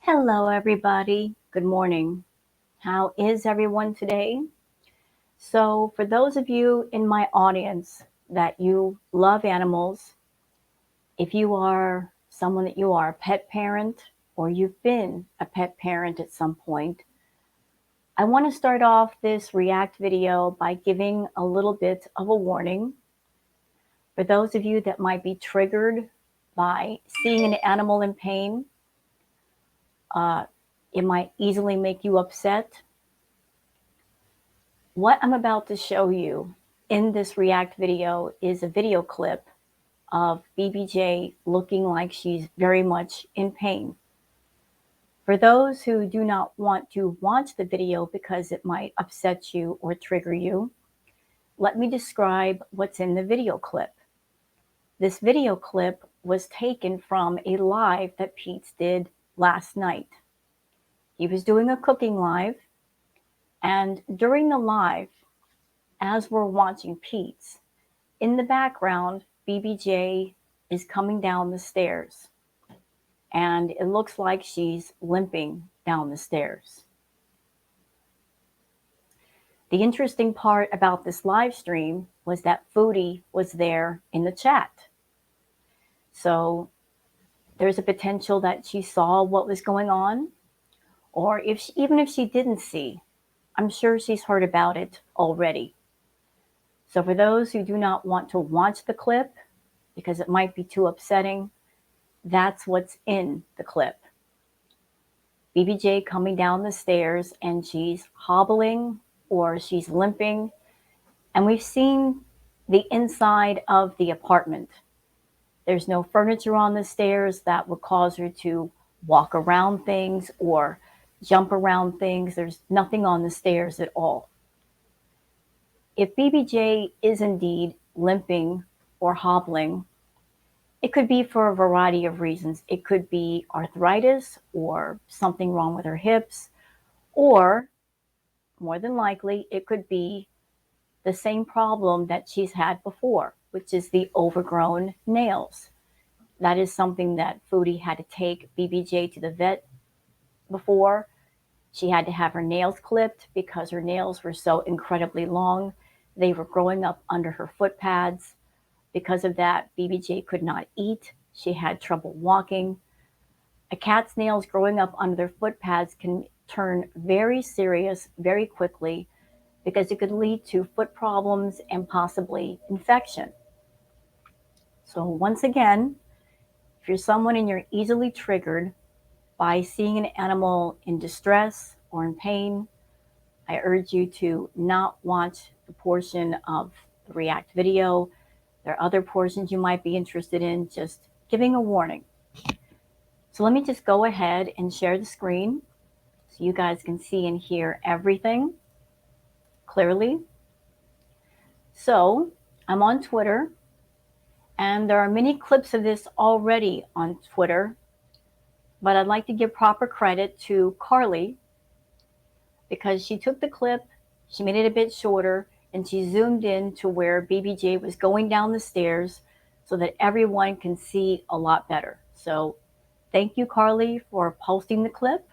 Hello, everybody. Good morning. How is everyone today? So, for those of you in my audience that you love animals, if you are someone that you are a pet parent or you've been a pet parent at some point, I want to start off this React video by giving a little bit of a warning. For those of you that might be triggered by seeing an animal in pain, it might easily make you upset. What I'm about to show you in this React video is a video clip of Bbj looking like she's very much in pain. For those who do not want to watch the video because it might upset you or trigger you, let me describe what's in the video clip. This video clip was taken from a live that Pete did last night. He was doing a cooking live, and during the live, as we're watching Pete's, in the background, Bbj is coming down the stairs, and it looks like she's limping down the stairs. The interesting part about this live stream was that Foodie was there in the chat. So there's a potential that she saw what was going on, or even if she didn't see, I'm sure she's heard about it already. So for those who do not want to watch the clip, because it might be too upsetting, that's what's in the clip. Bbj coming down the stairs and she's hobbling or she's limping. And we've seen the inside of the apartment. There's no furniture on the stairs that would cause her to walk around things or jump around things. There's nothing on the stairs at all. If Bbj is indeed limping or hobbling, it could be for a variety of reasons. It could be arthritis or something wrong with her hips, or more than likely, it could be the same problem that she's had before, which is the overgrown nails. That is something that Foodie had to take Bbj to the vet before. She had to have her nails clipped because her nails were so incredibly long. They were growing up under her foot pads. Because of that, Bbj could not eat. She had trouble walking. A cat's nails growing up under their foot pads can turn very serious very quickly because it could lead to foot problems and possibly infection. So once again, if you're someone and you're easily triggered by seeing an animal in distress or in pain, I urge you to not watch the portion of the React video. There are other portions you might be interested in, just giving a warning. So let me just go ahead and share the screen so you guys can see and hear everything clearly. So I'm on Twitter, and there are many clips of this already on Twitter, but I'd like to give proper credit to Carly because she took the clip, she made it a bit shorter, and she zoomed in to where Bbj was going down the stairs so that everyone can see a lot better. So thank you, Carly, for posting the clip.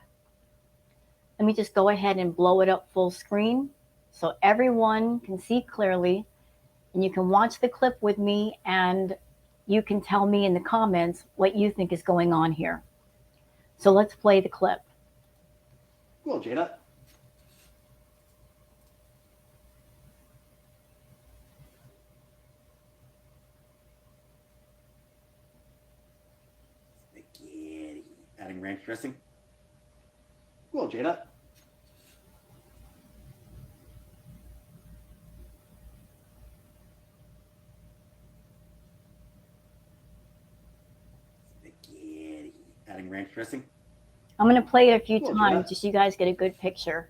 Let me just go ahead and blow it up full screen so everyone can see clearly, and you can watch the clip with me and you can tell me in the comments what you think is going on here. So let's play the clip. Cool, Jada. Spaghetti. Adding ranch dressing. Cool, Jada. Spaghetti. Adding ranch dressing. I'm going to play it a few Cool, times Jada. just so you guys get a good picture.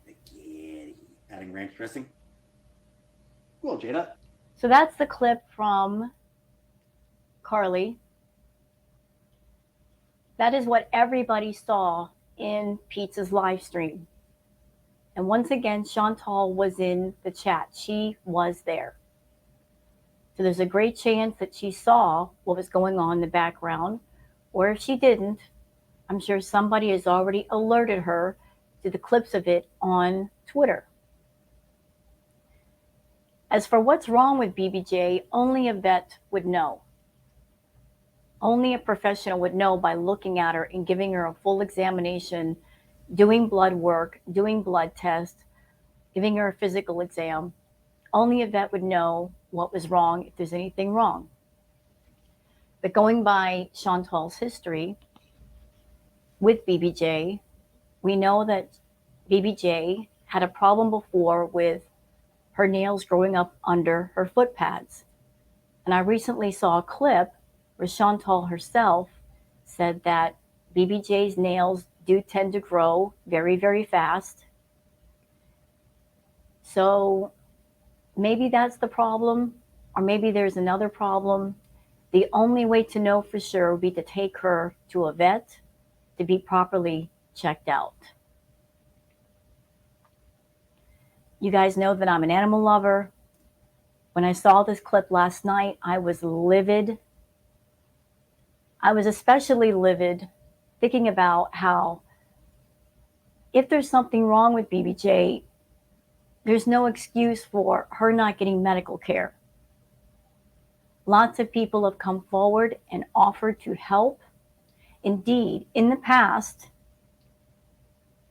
Spaghetti. Adding ranch dressing. Cool, Jada. So that's the clip from Carly. That is what everybody saw in Pete's live stream. And once again, Chantal was in the chat. She was there. So there's a great chance that she saw what was going on in the background. Or if she didn't, I'm sure somebody has already alerted her to the clips of it on Twitter. As for what's wrong with BBJ, only a vet would know. Only a professional would know by looking at her and giving her a full examination, doing blood work, doing blood tests, giving her a physical exam. Only a vet would know what was wrong, if there's anything wrong. But going by Chantal's history with BBJ, we know that BBJ had a problem before with her nails growing up under her foot pads. And I recently saw a clip where Chantal herself said that BBJ's nails do tend to grow very, very fast. So maybe that's the problem, or maybe there's another problem. The only way to know for sure would be to take her to a vet to be properly checked out. You guys know that I'm an animal lover. When I saw this clip last night, I was livid. I was especially livid thinking about how if there's something wrong with BBJ, there's no excuse for her not getting medical care. Lots of people have come forward and offered to help. Indeed, in the past,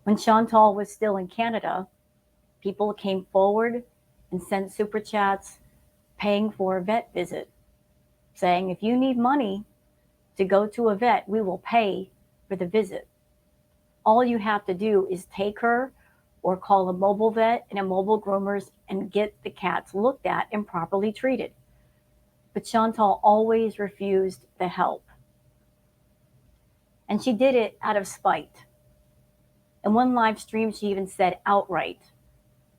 when Chantal was still in Canada, people came forward and sent super chats paying for a vet visit, saying, if you need money to go to a vet, we will pay for the visit. All you have to do is take her or call a mobile vet and a mobile groomers and get the cats looked at and properly treated. But Chantal always refused the help. And she did it out of spite. In one live stream, she even said outright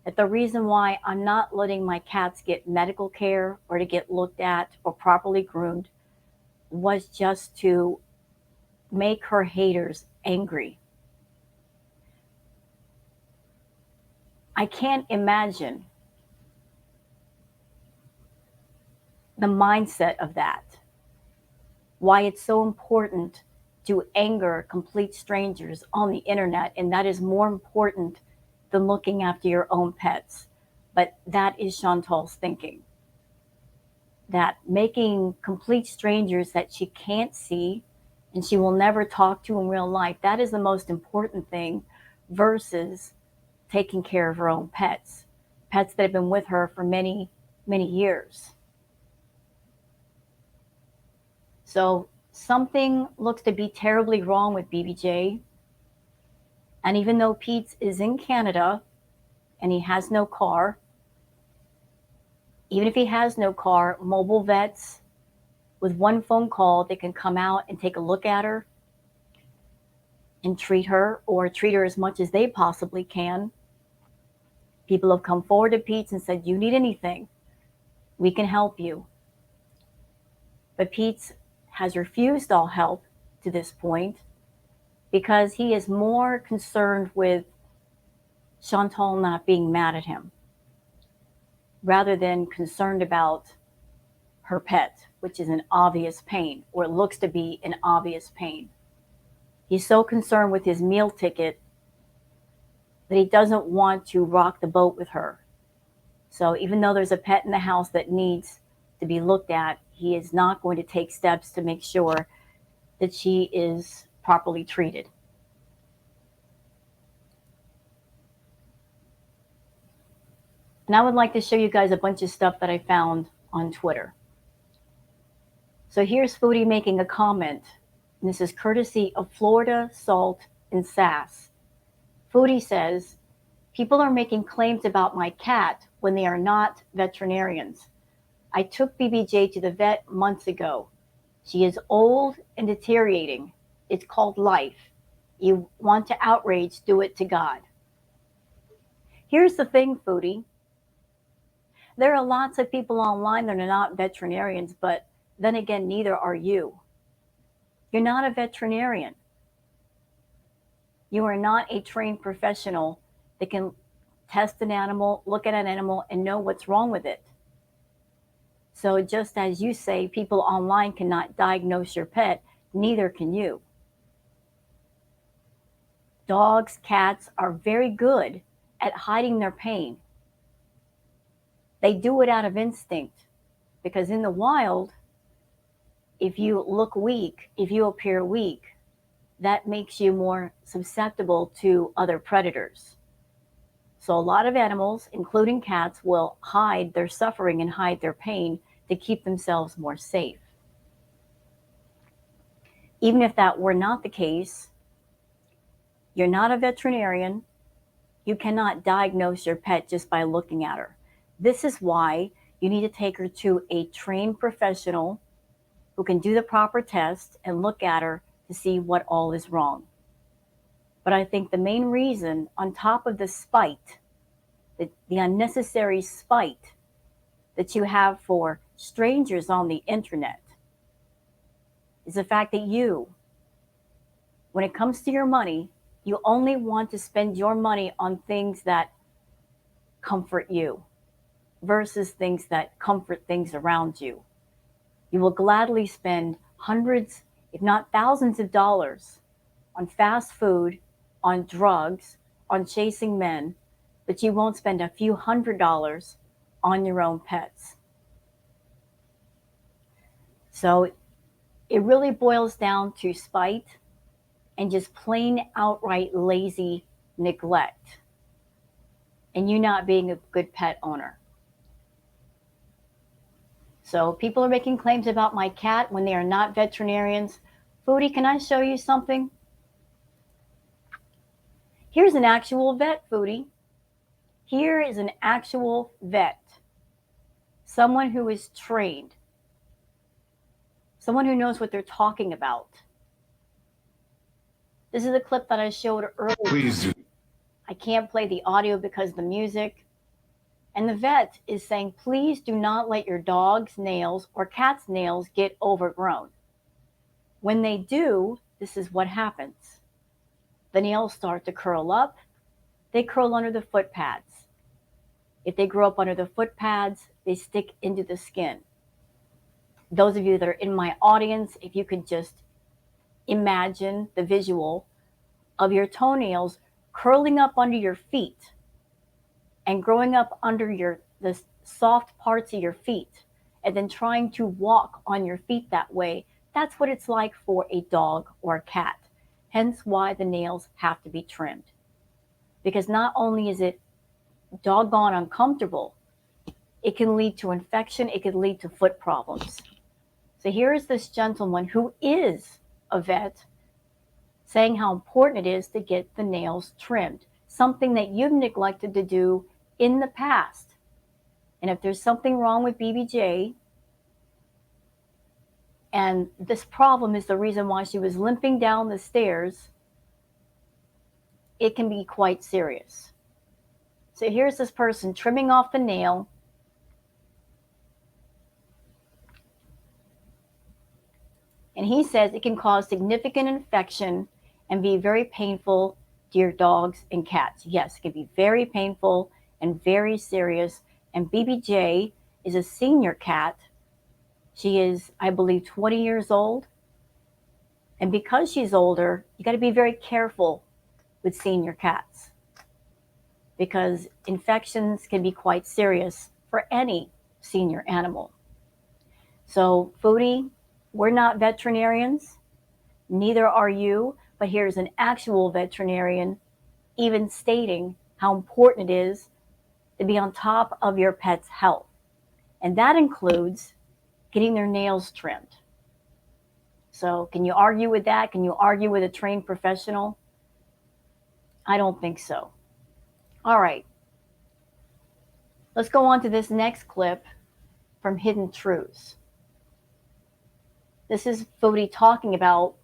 that the reason why I'm not letting my cats get medical care or to get looked at or properly groomed was just to make her haters angry. I can't imagine the mindset of that. Why it's so important to anger complete strangers on the internet, and that is more important than looking after your own pets. But that is Chantal's thinking. That making complete strangers that she can't see and she will never talk to in real life, that is the most important thing versus taking care of her own pets. Pets that have been with her for many, many years. So something looks to be terribly wrong with BBJ. And even though Pete is in Canada and he has no car, even if he has no car, mobile vets, with one phone call, they can come out and take a look at her and treat her, or treat her as much as they possibly can. People have come forward to Pete and said, you need anything, we can help you. But Pete has refused all help to this point because he is more concerned with Chantal not being mad at him rather than concerned about her pet, which is an obvious pain, or it looks to be an obvious pain. He's so concerned with his meal ticket that he doesn't want to rock the boat with her. So even though there's a pet in the house that needs to be looked at, he is not going to take steps to make sure that she is properly treated. And I would like to show you guys a bunch of stuff that I found on Twitter. So here's Foodie making a comment. And this is courtesy of Florida Salt and Sass. Foodie says, people are making claims about my cat when they are not veterinarians. I took BBJ to the vet months ago. She is old and deteriorating. It's called life. You want to outrage, do it to God. Here's the thing, Foodie. There are lots of people online that are not veterinarians, but then again, neither are you. You're not a veterinarian. You are not a trained professional that can test an animal, look at an animal, and know what's wrong with it. So just as you say, people online cannot diagnose your pet, neither can you. Dogs, cats are very good at hiding their pain. They do it out of instinct, because in the wild, if you look weak, if you appear weak, that makes you more susceptible to other predators. So a lot of animals, including cats, will hide their suffering and hide their pain to keep themselves more safe. Even if that were not the case, you're not a veterinarian. You cannot diagnose your pet just by looking at her. This is why you need to take her to a trained professional who can do the proper test and look at her to see what all is wrong. But I think the main reason, on top of the spite, the unnecessary spite that you have for strangers on the internet, is the fact that you, when it comes to your money, you only want to spend your money on things that comfort you versus things that comfort things around you. You will gladly spend hundreds, if not thousands of dollars on fast food, on drugs, on chasing men, but you won't spend a few $100s on your own pets. So it really boils down to spite and just plain outright lazy neglect, and you not being a good pet owner. So people are making claims about my cat when they are not veterinarians. Foodie, can I show you something? Here's an actual vet, Foodie. Here is an actual vet. Someone who is trained. Someone who knows what they're talking about. This is a clip that I showed earlier. Please do. I can't play the audio because of the music. And the vet is saying, please do not let your dog's nails or cat's nails get overgrown. When they do, this is what happens. The nails start to curl up. They curl under the foot pads. If they grow up under the foot pads, they stick into the skin. Those of you that are in my audience, if you could just imagine the visual of your toenails curling up under your feet and growing up under the soft parts of your feet, and then trying to walk on your feet that way. That's what it's like for a dog or a cat. Hence why the nails have to be trimmed. Because not only is it doggone uncomfortable, it can lead to infection, it can lead to foot problems. So here is this gentleman who is a vet saying how important it is to get the nails trimmed, something that you've neglected to do in the past. And if there's something wrong with BBJ, and this problem is the reason why she was limping down the stairs, it can be quite serious. So here's this person trimming off the nail. And he says it can cause significant infection and be very painful to your dogs and cats. Yes, it can be very painful and very serious. And BBJ is a senior cat. She is, I believe, 20 years old. And because she's older, you got to be very careful with senior cats, because infections can be quite serious for any senior animal. So, Foodie, we're not veterinarians, neither are you, but here's an actual veterinarian even stating how important it is to be on top of your pet's health. And that includes getting their nails trimmed. So can you argue with that? Can you argue with a trained professional? I don't think so. All right. Let's go on to this next clip from Hidden Truths. This is Foodie talking about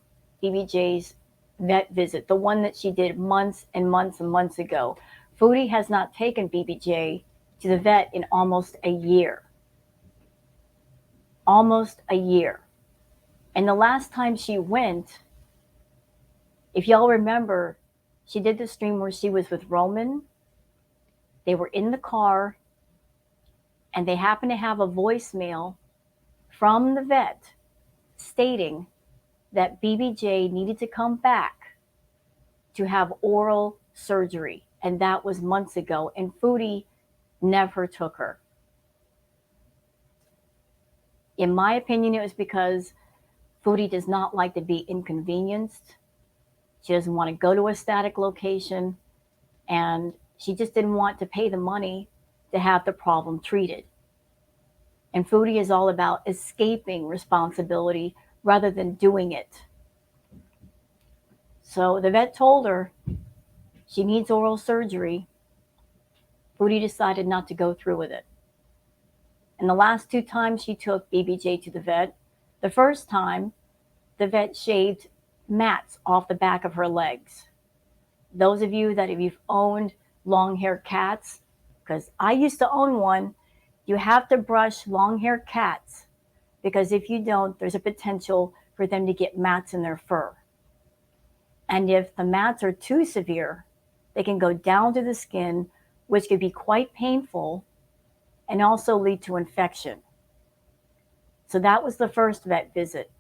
BBJ's vet visit, the one that she did months and months and months ago. Foodie has not taken BBJ to the vet in almost a year. Almost a year. And the last time she went, if y'all remember, she did the stream where she was with Roman, They were in the car and they happened to have a voicemail from the vet stating that BBJ needed to come back to have oral surgery. And that was months ago. And Foodie never took her. In my opinion, it was because Foodie does not like to be inconvenienced. She doesn't want to go to a static location. And she just didn't want to pay the money to have the problem treated. And Foodie is all about escaping responsibility rather than doing it. So the vet told her she needs oral surgery. Foodie decided not to go through with it. And the last 2 times she took BBJ to the vet, the first time, the vet shaved mats off the back of her legs. Those of you that if you've owned long-haired cats, because I used to own one, you have to brush long-haired cats because if you don't, there's a potential for them to get mats in their fur. And if the mats are too severe, they can go down to the skin, which could be quite painful and also lead to infection. So that was the first vet visit.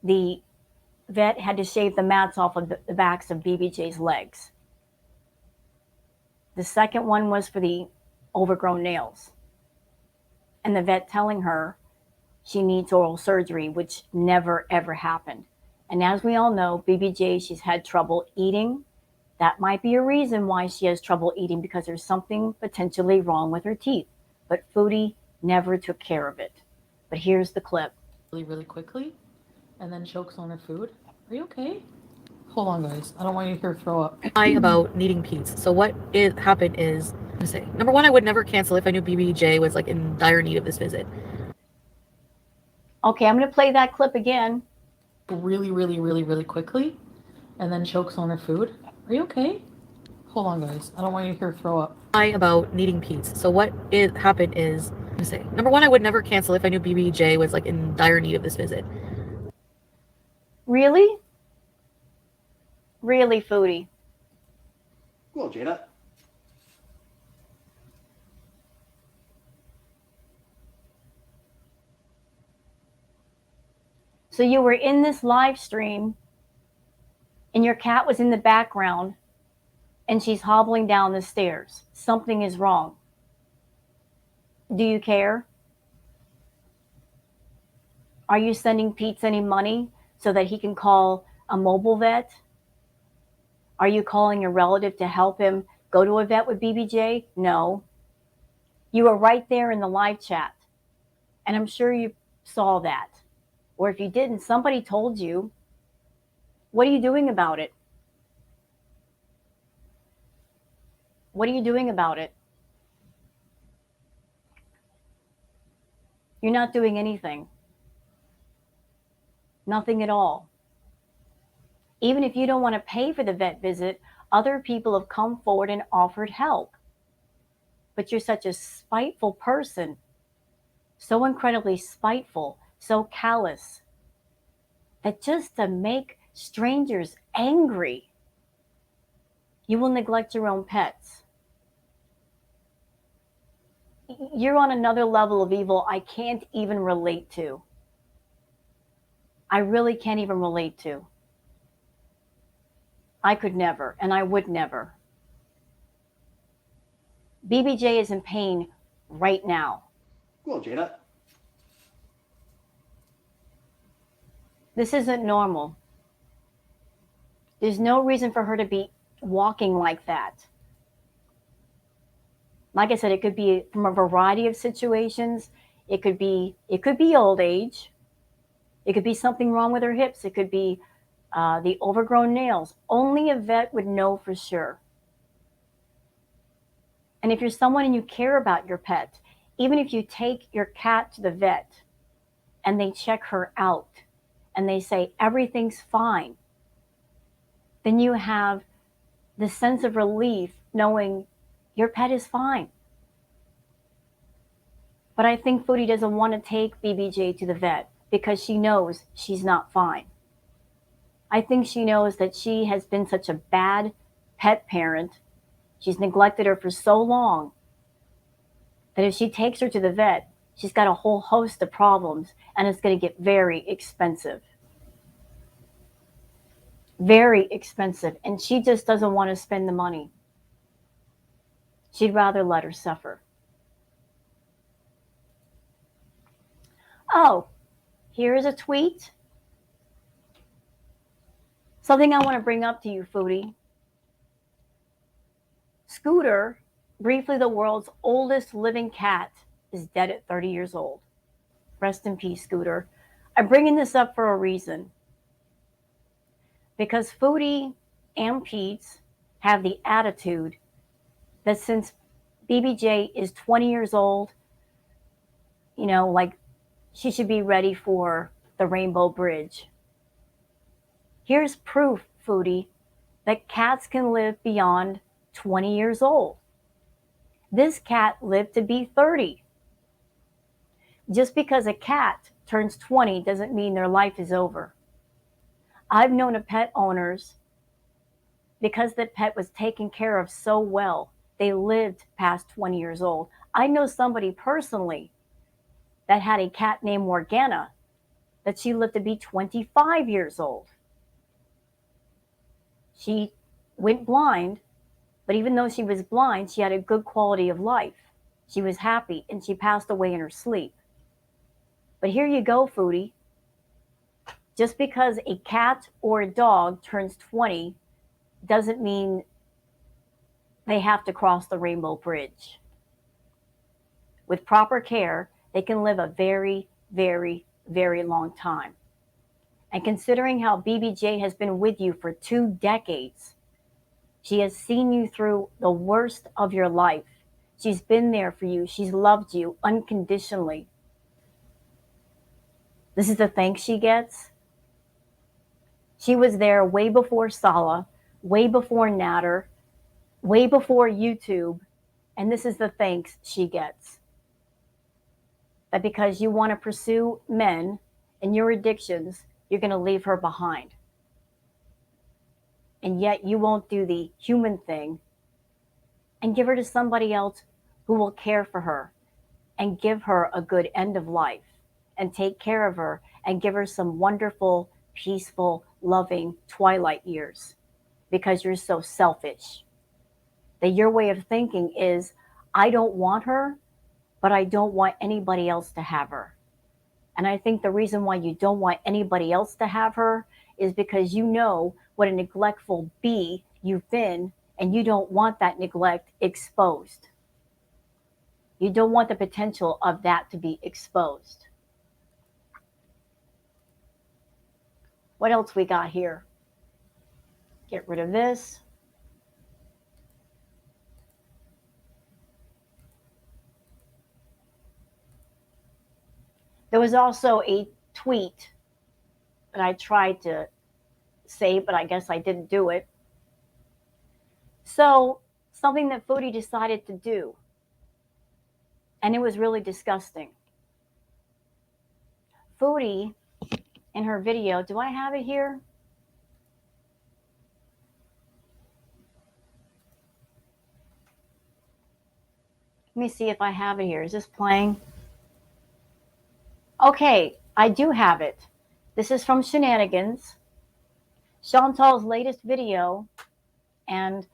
The vet had to shave the mats off of the backs of BBJ's legs. The second one was for the overgrown nails. And the vet telling her she needs oral surgery, which never, ever happened. And as we all know, BBJ, she's had trouble eating. That might be a reason why she has trouble eating because there's something potentially wrong with her teeth. But Foodie never took care of it. But here's the clip. Really quickly and then chokes on her food. Are you okay? Hold on, guys. I don't want you to hear throw up. About needing peds. So what happened is, I'm gonna say, number one, I would never cancel if I knew BBJ was like in dire need of this visit. Okay, I'm going to play that clip again. Really quickly and then chokes on her food. Are you okay? Hold on, guys. I don't want you to hear throw up. About needing peds. So what happened is, I'm gonna say, number one, I would never cancel if I knew BBJ was like in dire need of this visit. Really? Really, Foodie? Cool, Jada. So you were in this live stream and your cat was in the background and she's hobbling down the stairs. Something is wrong. Do you care? Are you sending Pete any money so that he can call a mobile vet? Are you calling a relative to help him go to a vet with BBJ? No. You were right there in the live chat. And I'm sure you saw that. Or if you didn't, somebody told you. What are you doing about it? What are you doing about it? You're not doing anything. Nothing at all. Even if you don't want to pay for the vet visit, other people have come forward and offered help. But you're such a spiteful person, so incredibly spiteful, so callous, that just to make strangers angry, you will neglect your own pets. You're on another level of evil I can't even relate to. I really can't even relate to. I could never, and I would never. BBJ is in pain right now. Cool, Jada. This isn't normal. There's no reason for her to be walking like that. Like I said, it could be from a variety of situations. It could be old age. It could be something wrong with her hips. It could be the overgrown nails. Only a vet would know for sure. And if you're someone and you care about your pet, even if you take your cat to the vet and they check her out and they say everything's fine, then you have the sense of relief knowing your pet is fine. But I think Foodie doesn't want to take BBJ to the vet because she knows she's not fine. I think she knows that she has been such a bad pet parent. She's neglected her for so long that if she takes her to the vet, she's got a whole host of problems, and it's going to get very expensive. Very expensive. And she just doesn't want to spend the money. She'd rather let her suffer. Oh, here's a tweet. Something I want to bring up to you, Foodie. Scooter, briefly the world's oldest living cat, is dead at 30 years old. Rest in peace, Scooter. I'm bringing this up for a reason. Because Foodie and Pete's have the attitude that since BBJ is 20 years old, you know, like she should be ready for the Rainbow Bridge. Here's proof, Foodie, that cats can live beyond 20 years old. This cat lived to be 30. Just because a cat turns 20 doesn't mean their life is over. I've known of pet owners, because the pet was taken care of so well, they lived past 20 years old. I know somebody personally that had a cat named Morgana that she lived to be 25 years old. She went blind, but even though she was blind, she had a good quality of life. She was happy, and she passed away in her sleep. But here you go, Foodie. Just because a cat or a dog turns 20 doesn't mean they have to cross the Rainbow Bridge. With proper care, they can live a very, very, very long time. And considering how BBJ has been with you for 2 decades, she has seen you through the worst of your life. She's been there for you. She's loved you unconditionally. This is the thanks she gets. She was there way before Sala, way before Natter, way before YouTube, and this is the thanks she gets. That because you want to pursue men and your addictions, you're going to leave her behind. And yet you won't do the human thing and give her to somebody else who will care for her and give her a good end of life and take care of her and give her some wonderful, peaceful, loving twilight years, because you're so selfish. That your way of thinking is, I don't want her, but I don't want anybody else to have her. And I think the reason why you don't want anybody else to have her is because you know what a neglectful bee you've been, and you don't want that neglect exposed. You don't want the potential of that to be exposed. What else we got here? Get rid of this. There was also a tweet that I tried to say, but I guess I didn't do it. So, something that Foodie decided to do, and it was really disgusting. Foodie, in her video, do I have it here? Let me see if I have it here. Is this playing? Okay, I do have it. This is from Shenanigans, Chantal's latest video, and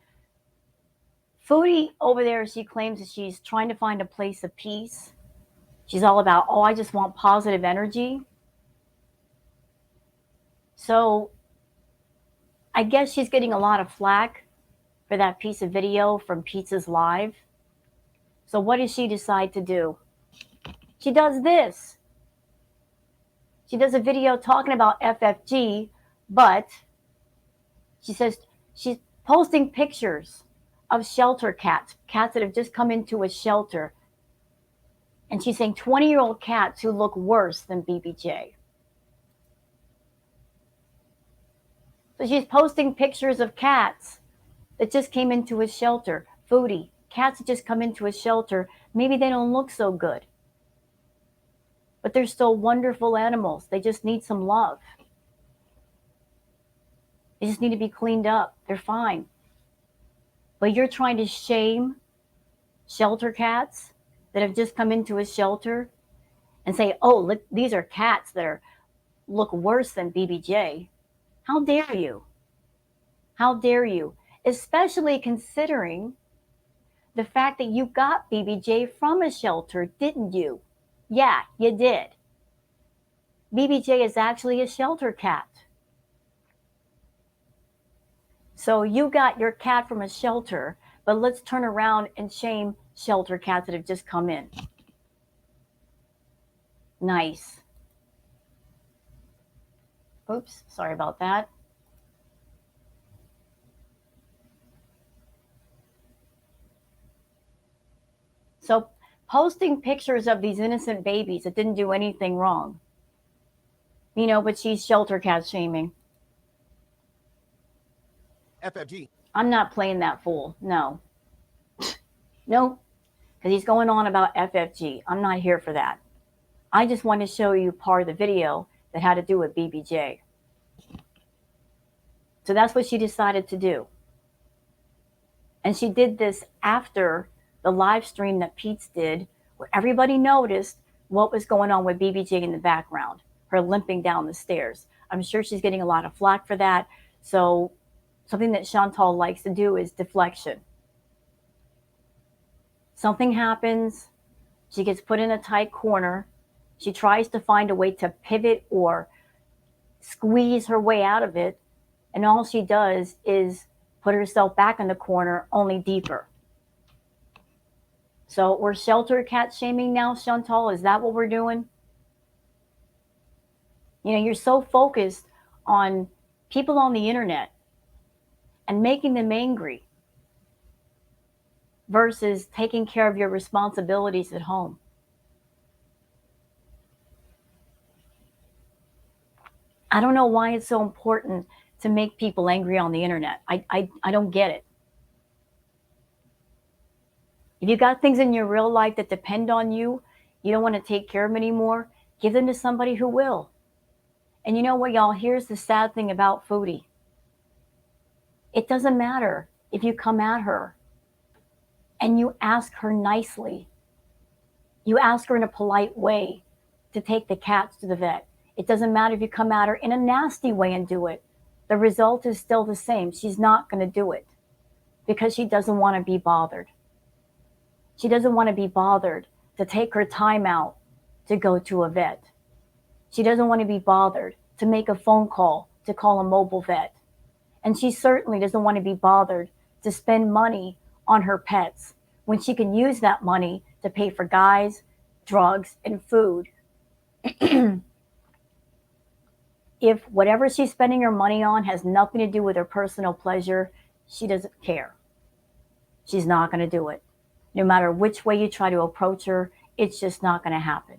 Foodie over there, she claims that she's trying to find a place of peace. She's all about, oh, I just want positive energy. So I guess she's getting a lot of flack for that piece of video from Pizza's Live. So what does she decide to do? She does this. She does a video talking about FFG, but she says she's posting pictures of shelter cats, cats that have just come into a shelter. And she's saying 20-year-old cats who look worse than BBJ. So she's posting pictures of cats that just came into a shelter. Foodie, cats that just come into a shelter, maybe they don't look so good, but they're still wonderful animals. They just need some love. They just need to be cleaned up. They're fine. But you're trying to shame shelter cats that have just come into a shelter and say, oh, look, these are cats that look worse than BBJ. How dare you? How dare you? Especially considering the fact that you got BBJ from a shelter, didn't you? Yeah, you did. BBJ is actually a shelter cat. So you got your cat from a shelter, but let's turn around and shame shelter cats that have just come in. Nice. Oops, sorry about that. So posting pictures of these innocent babies that didn't do anything wrong. You know, but she's shelter cat shaming. FFG. I'm not playing that fool. No. Nope. Because he's going on about FFG. I'm not here for that. I just want to show you part of the video that had to do with BBJ. So that's what she decided to do. And she did this after the live stream that Pete's did, where everybody noticed what was going on with BBJ in the background, her limping down the stairs. I'm sure she's getting a lot of flack for that. So something that Chantal likes to do is deflection. Something happens, she gets put in a tight corner, she tries to find a way to pivot or squeeze her way out of it, and all she does is put herself back in the corner, only deeper. So we're shelter cat shaming now, Chantal? Is that what we're doing? You know, you're so focused on people on the internet and making them angry versus taking care of your responsibilities at home. I don't know why it's so important to make people angry on the internet. I don't get it. If you got things in your real life that depend on you, you don't want to take care of them anymore, give them to somebody who will. And you know what, y'all? Here's the sad thing about Foodie. It doesn't matter if you come at her and you ask her nicely. You ask her in a polite way to take the cats to the vet. It doesn't matter if you come at her in a nasty way and do it. The result is still the same. She's not going to do it because she doesn't want to be bothered. She doesn't want to be bothered to take her time out to go to a vet. She doesn't want to be bothered to make a phone call to call a mobile vet. And she certainly doesn't want to be bothered to spend money on her pets when she can use that money to pay for guys, drugs, and food. If whatever she's spending her money on has nothing to do with her personal pleasure, she doesn't care. She's not going to do it. No matter which way you try to approach her, it's just not going to happen.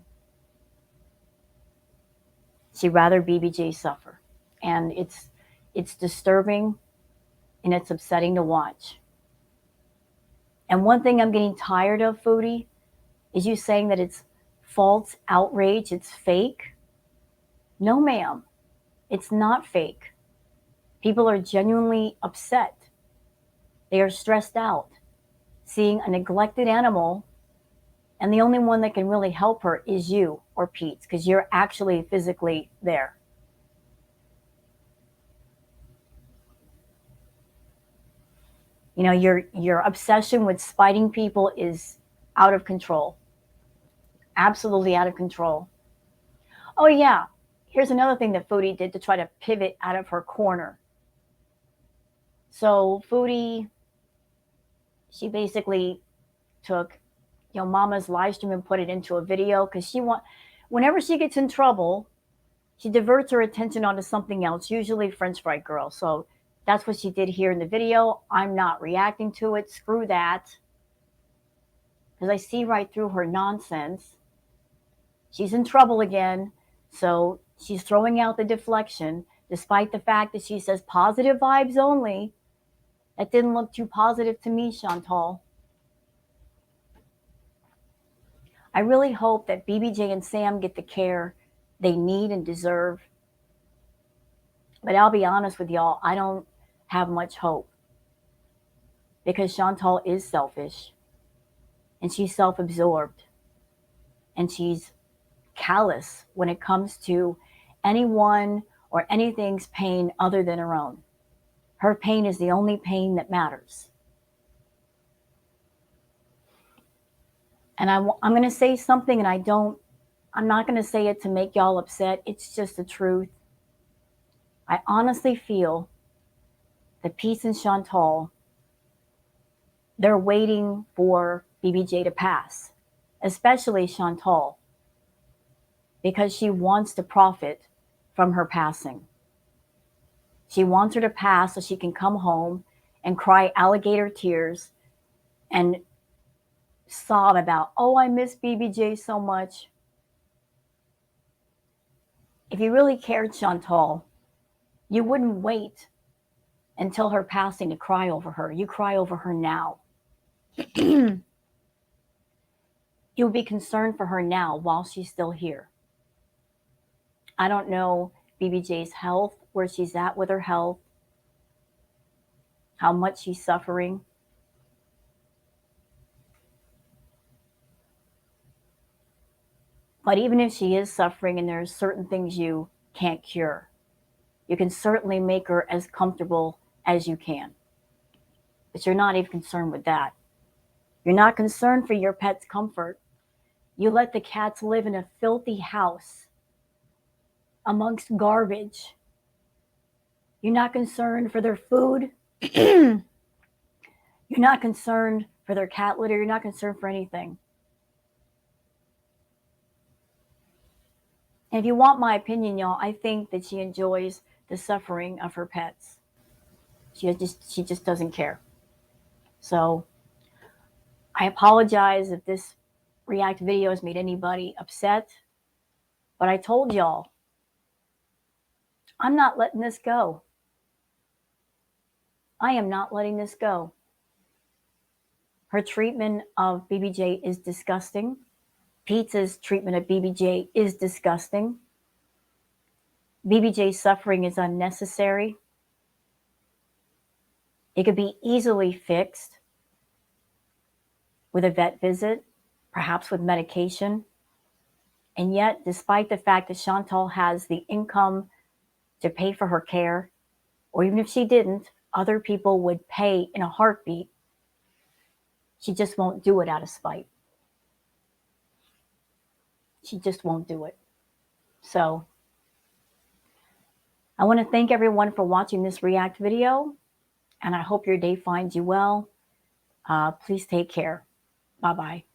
She'd rather BBJ suffer. And it's disturbing and it's upsetting to watch. And one thing I'm getting tired of, Foodie, is you saying that it's false outrage, it's fake. No, ma'am, it's not fake. People are genuinely upset. They are stressed out seeing a neglected animal, and the only one that can really help her is you or Pete, because you're actually physically there. You know, your obsession with spiting people is out of control. Absolutely out of control. Oh yeah, here's another thing that Foodie did to try to pivot out of her corner. So Foodie, she basically took, you know, Mama's live stream and put it into a video because whenever she gets in trouble, she diverts her attention onto something else, usually French Fry Girl. So that's what she did here in the video. I'm not reacting to it. Screw that. Because I see right through her nonsense. She's in trouble again. So she's throwing out the deflection, despite the fact that she says positive vibes only. That didn't look too positive to me, Chantal. I really hope that BBJ and Sam get the care they need and deserve. But I'll be honest with y'all, I don't have much hope. because Chantal is selfish and she's self-absorbed and she's callous when it comes to anyone or anything's pain other than her own. Her pain is the only pain that matters. And I'm going to say something, and I'm not going to say it to make y'all upset. It's just the truth. I honestly feel that Peace and Chantal, they're waiting for BBJ to pass, especially Chantal, because she wants to profit from her passing. She wants her to pass so she can come home and cry alligator tears and sob about, oh, I miss BBJ so much. If you really cared, Chantal, you wouldn't wait until her passing to cry over her. You cry over her now. You would be concerned for her now while she's still here. I don't know BBJ's health, where she's at with her health, how much she's suffering. But even if she is suffering and there's certain things you can't cure, you can certainly make her as comfortable as you can. But you're not even concerned with that. You're not concerned for your pet's comfort. You let the cats live in a filthy house amongst garbage. You're not concerned for their food. You're not concerned for their cat litter. You're not concerned for anything. And if you want my opinion, y'all, I think that she enjoys the suffering of her pets. She just doesn't care. So I apologize if this React video has made anybody upset, but I told y'all, I'm not letting this go. I am not letting this go. Her treatment of BBJ is disgusting. Pizza's treatment of BBJ is disgusting. BBJ's suffering is unnecessary. It could be easily fixed with a vet visit, perhaps with medication. And yet, despite the fact that Chantal has the income to pay for her care, or even if she didn't, other people would pay in a heartbeat. She just won't do it out of spite. She just won't do it. So I want to thank everyone for watching this React video, and I hope your day finds you well. Please take care. Bye-bye.